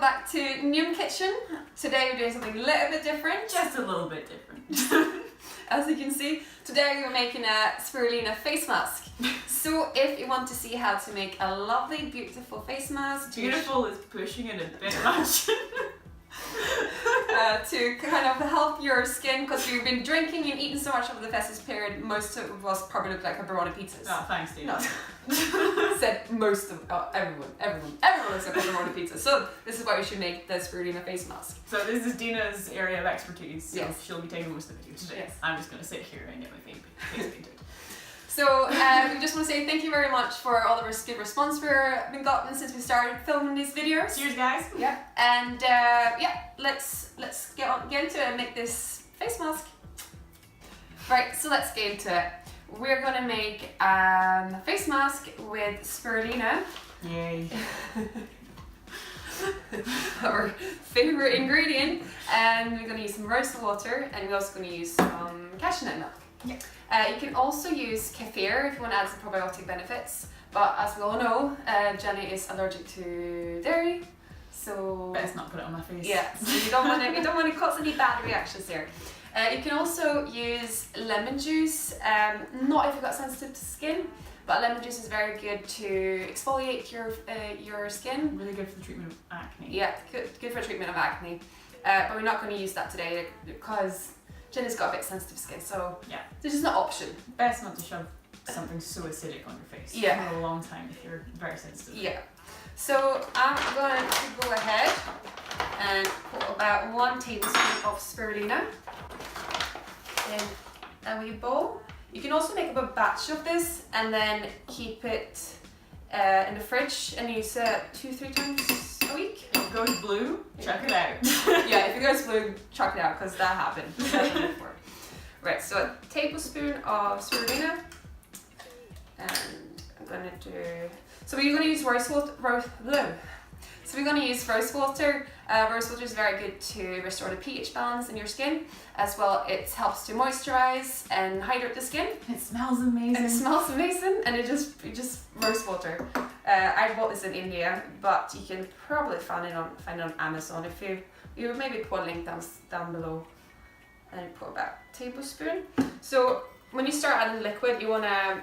back to Nyim Kitchen. Today we're doing something a little bit different. Just a little bit different. As you can see, today we're making a spirulina face mask. So if you want to see how to make a lovely, beautiful face mask, Beautiful is pushing it a bit much. to kind of help your skin, because you've been drinking and eating so much over the festive period, most of us probably look like pepperoni pizzas. Oh, thanks, Dina. No. Said most of, everyone looks like pepperoni pizzas. So this is why we should make the spirulina face mask. So this is Dina's area of expertise, so yes. she'll be taking most of the video today. Yes. I'm just going to sit here and get my face painted. So we just want to say thank you very much for all the good response we've been gotten since we started filming these videos. Cheers, guys. Yeah, and yeah, let's get into it and make this face mask. Right, so let's get into it. We're gonna make a face mask with spirulina. Yay. Our favorite ingredient, and we're gonna use some rosewater, and we're also gonna use some cashew nut milk. Yeah. You can also use kefir if you want to add some probiotic benefits, but as we all know, Jenny is allergic to dairy, so best not put it on my face. yeah. So you don't want to cause any bad reactions there. You can also use lemon juice, not if you've got sensitive skin, but lemon juice is very good to exfoliate your skin. Really good for the treatment of acne. Yeah, good for treatment of acne. But we're not going to use that today because Jenny's got a bit sensitive skin, so yeah, this is an option. Best not to shove something so acidic on your face Yeah. for a long time if you're very sensitive. Yeah. So I'm going to go ahead and put about 1 tablespoon of spirulina in a wee bowl. You can also make up a batch of this and then keep it in the fridge and use it 2-3 times a week. If it goes blue, chuck it out. Yeah, if it goes blue, chuck it out, because that happened. Right, so a tablespoon of spirulina, and I'm gonna do. So we're gonna use rosewater. So we're gonna use rosewater. Rosewater is very good to restore the pH balance in your skin, as well. It helps to moisturize and hydrate the skin. It smells amazing. And it smells amazing, and it just rosewater. I bought this in India, but you can probably find it on Amazon. If you maybe put a link down below, and put about a tablespoon. So when you start adding liquid, you want to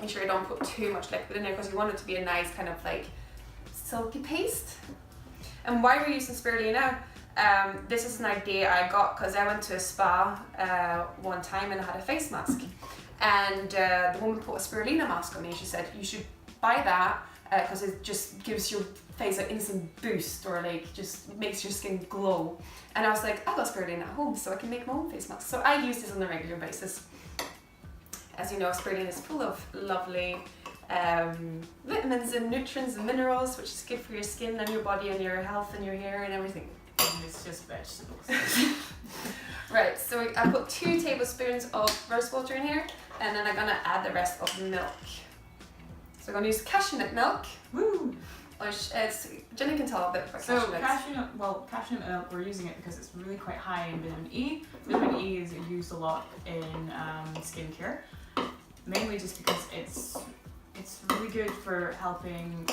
make sure you don't put too much liquid in there, because you want it to be a nice kind of like silky paste. And why we're using spirulina, this is an idea I got because I went to a spa one time and I had a face mask, and the woman put a spirulina mask on me, and she said you should buy that because it just gives your face an instant boost, or like just makes your skin glow. And I was like, I've got spirulina at home, so I can make my own face mask. So I use this on a regular basis. As you know, spirulina is full of lovely vitamins and nutrients and minerals, which is good for your skin and your body and your health and your hair and everything. And it's just vegetables. Right, so I put 2 tablespoons of rosewater in here, and then I'm gonna add the rest of milk. So I'm gonna use cashew nut milk. Woo! Which Jenny can tell a bit about So cashew nuts. cashew nut milk, we're using it because it's really quite high in vitamin E. Vitamin E is used a lot in skincare, mainly just because it's really good for helping,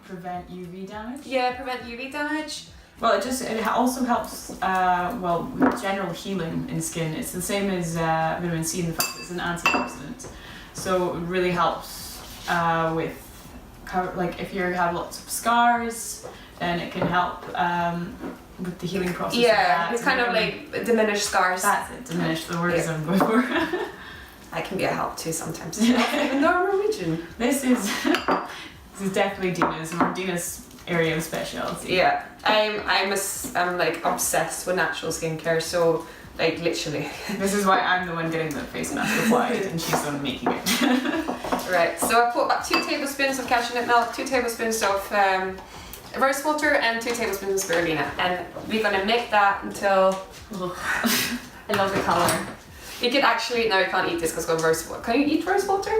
prevent UV damage? Yeah, prevent UV damage. Well, it also helps, with general healing in skin. It's the same as vitamin C in the fact that it's an antioxidant. So it really helps with, like if you have lots of scars, then it can help with the healing process. Yeah, it's kind of like diminish scars. That's it, diminish the word I'm going for. That can be a help too sometimes. Even though I'm Norwegian. This is definitely Dina's area of specialty. Yeah, I'm like obsessed with natural skincare, so like literally. This is why I'm the one getting the face mask applied and she's the one making it. Right, so I put about 2 tablespoons of cashew nut milk, 2 tablespoons of rosewater, and 2 tablespoons of spirulina, and we're gonna make that until I love the color. You can actually, no, you can't eat this because it's got rosewater. Can you eat rosewater?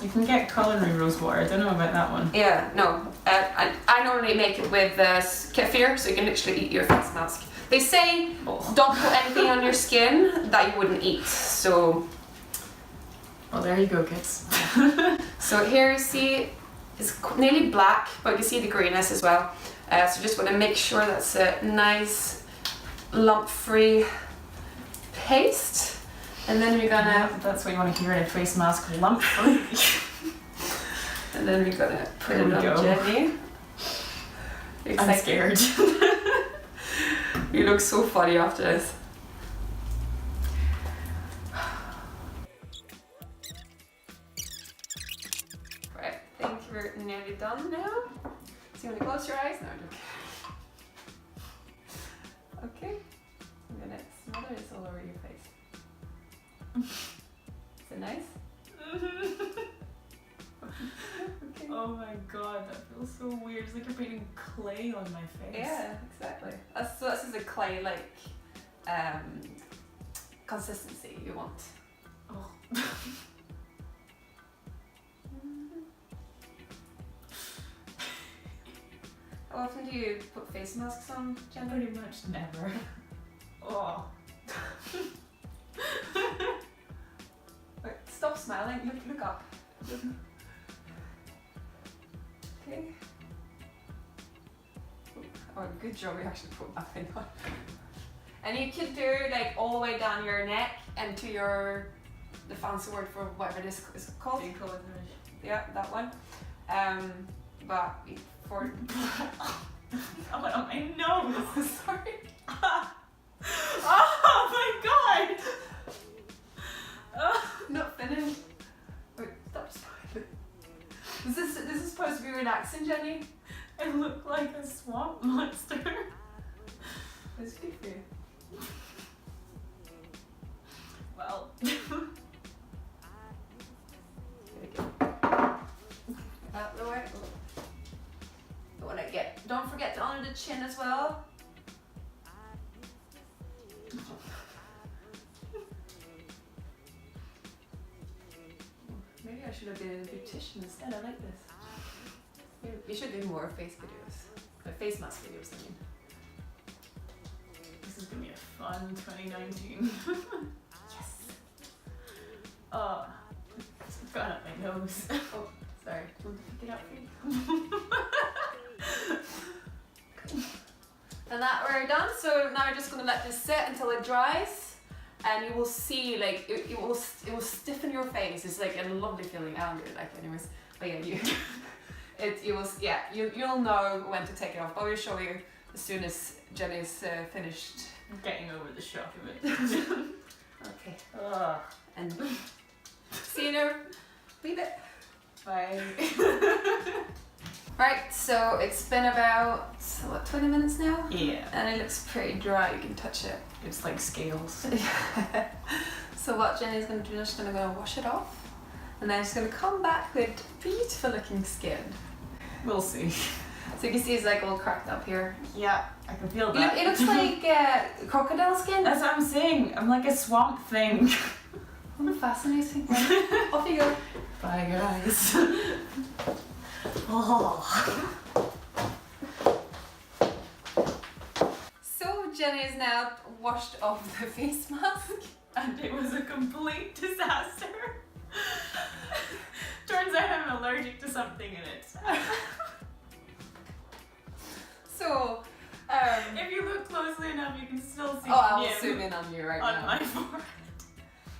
You can get culinary rosewater. I don't know about that one. Yeah, no. I normally make it with kefir, so you can literally eat your face mask. They say don't put anything on your skin that you wouldn't eat, so. Well, there you go, kids. So here you see it's nearly black, but you see the greenness as well. So just want to make sure that's a nice lump-free paste. And then we're gonna... That's what you want to hear in a face mask, lump-free. And then we're gonna put it on Jenny. I'm scared. You look so funny after this. Right, I think we're nearly done now. So you want to close your eyes? No, okay. I'm gonna smother this all over your face. Is it nice? Okay. Oh my god, that feels so weird. It's like you're painting clay on my face. Yeah, exactly. So this is a clay like consistency you want. Oh. How often do you put face masks on, Jenny? Pretty much never. Oh. Wait, stop smiling. Look up. Okay. Oh, good job. We actually put that thing on. And you could do like all the way down your neck and to your, the fancy word for whatever this is called. Yeah, that one. But for I went on my nose. Sorry. Oh my god! Not finished. Wait, stop smiling. This is supposed to be relaxing, Jenny. I look like a swamp monster. It's good for you. Well. There you go. Out the way. Don't forget to under the chin as well. Maybe I should have been a beautician instead. I like this. We should do more face videos. Face mask videos, I mean. This is gonna be a fun 2019. Yes! Oh, it's gone up my nose. Oh, sorry. Do you want to pick it up for you? And that we're done. So now we're just gonna let this sit until it dries. And you will see, like, it will stiffen your face. It's like a lovely feeling. I don't really like it anyways. But yeah, you'll know when to take it off. But we'll show you as soon as Jenny's finished. I'm getting over the shock of it. Okay. Ugh. And see you in a wee bit. Bye. Right, so it's been about, what, 20 minutes now? Yeah. And it looks pretty dry, you can touch it. It's like scales. So what Jenny's going to do is she's going to go wash it off. And then she's going to come back with beautiful looking skin. We'll see. So you can see it's like all cracked up here. Yeah, I can feel that. It looks like crocodile skin. That's what I'm saying. I'm like a swamp thing. Oh, fascinating. Off you go. Bye guys. Oh. So Jenny is now washed off the face mask. And it was a complete disaster. Turns out I'm allergic to something in it. So, if you look closely enough, you can still see I will Nyim zoom in on you right now. on my forehead.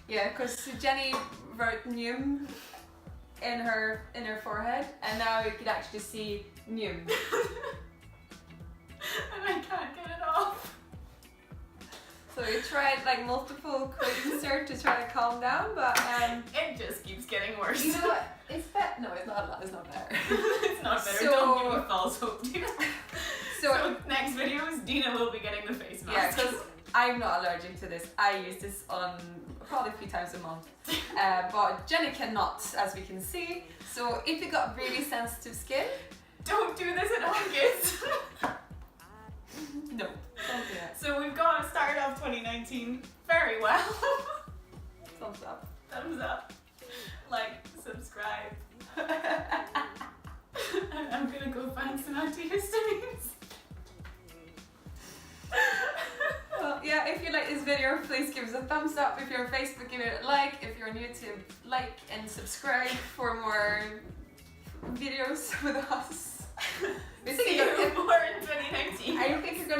Yeah, because Jenny wrote Nyim in her forehead, and now you can actually see Nyim. And I can't get it off. So we tried like multiple cleanser to try to calm down, but it just keeps getting worse. you know what? It's better. No, it's not. It's not better. It's not better. So- Don't give me false hope, Dina. So, So next videos, Dina will be getting the face yeah, mask. because I'm not allergic to this. I use this on probably a few times a month, but Jenny cannot, as we can see. So if you got really sensitive skin, Don't do this at home, kids. no, don't do that. So we've got to start off 2019 very well. Thumbs up. Thumbs up, like, subscribe. I'm gonna go find some antihistamines. Well, yeah, if you like this video, please give us a thumbs up. If you're on Facebook, give it a like. If you're on YouTube, like and subscribe for more videos with us. See you more in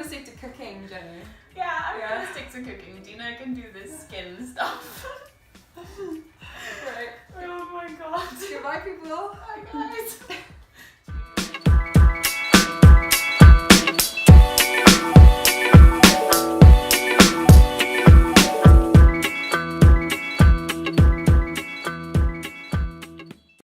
stick to cooking, Jenny. Yeah, I'm Yeah. gonna stick to cooking. Dina can do this skin stuff. Right. Oh my god. Goodbye, people. Bye guys.